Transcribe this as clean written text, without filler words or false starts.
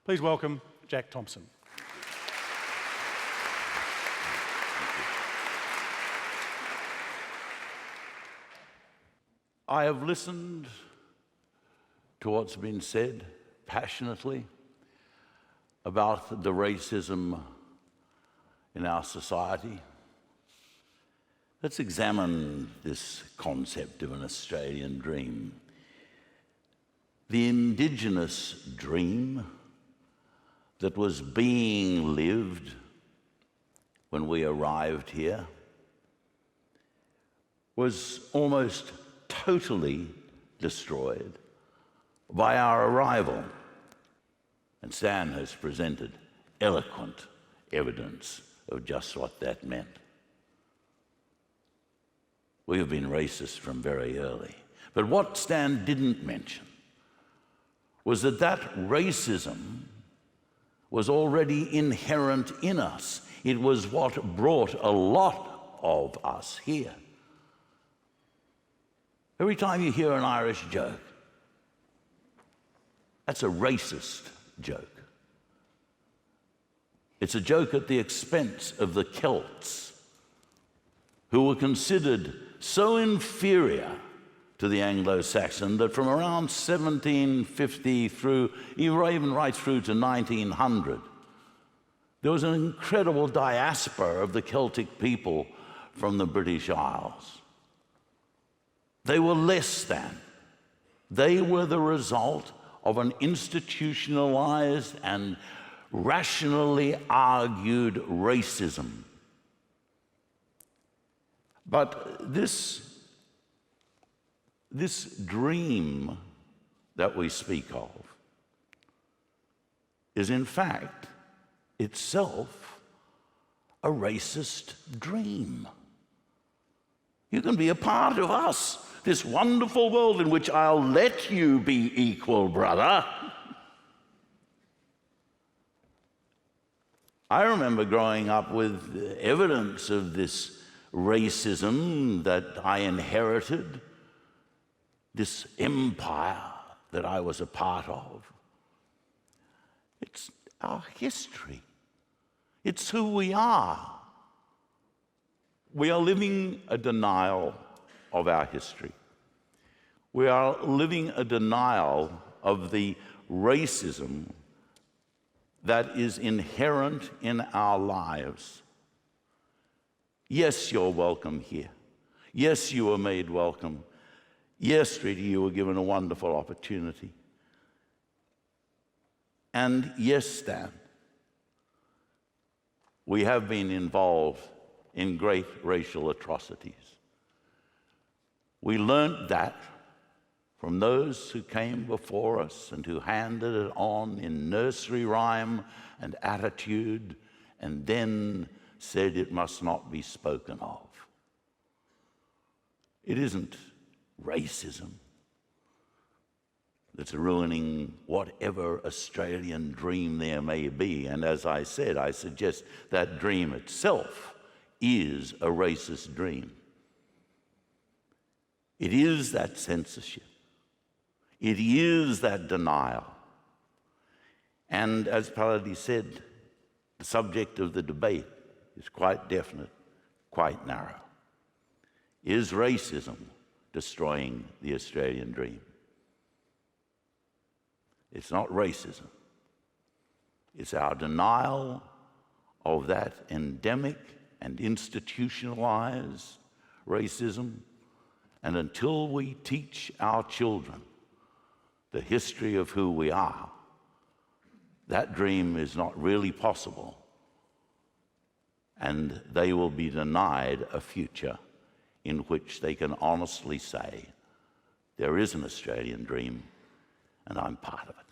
Please welcome JackThomson. I have listened to what's been said passionately about the racism in our society. Let's examine this concept of an Australian dream. The Indigenous dream that was being lived when we arrived here was almost totally destroyed by our arrival. And Stan has presented eloquent evidence of just what that meant. We have been racist from very early. But what Stan didn't mention was that racism was already inherent in us. It was what brought a lot of us here. Every time you hear an Irish joke, that's a racist joke. It's a joke at the expense of the Celts, who were considered so inferior to the Anglo-Saxon that from around 1750 through, even right through to 1900, there was an incredible diaspora of the Celtic people from the British Isles. They were less than. They were the result of an institutionalized and rationally argued racism. But this dream that we speak of is in fact itself a racist dream. You can be a part of us, this wonderful world in which I'll let you be equal, brother. I remember growing up with evidence of this racism that I inherited, this empire that I was a part of. It's our history. It's who we are. We are living a denial of our history. We are living a denial of the racism that is inherent in our lives. Yes, you're welcome here. Yes, you were made welcome. Yes, Treaty, you were given a wonderful opportunity. And yes, Stan, we have been involved in great racial atrocities. We learned that from those who came before us and who handed it on in nursery rhyme and attitude and then said it must not be spoken of. It isn't racism that's ruining whatever Australian dream there may be. And as I said, I suggest that dream itself is a racist dream. It is that censorship. It is that denial. And as Paladin said, the subject of the debate is quite definite, quite narrow. Is racism destroying the Australian dream? It's not racism. It's our denial of that endemic and institutionalized racism. And until we teach our children the history of who we are, that dream is not really possible. And they will be denied a future in which they can honestly say, there is an Australian dream, and I'm part of it.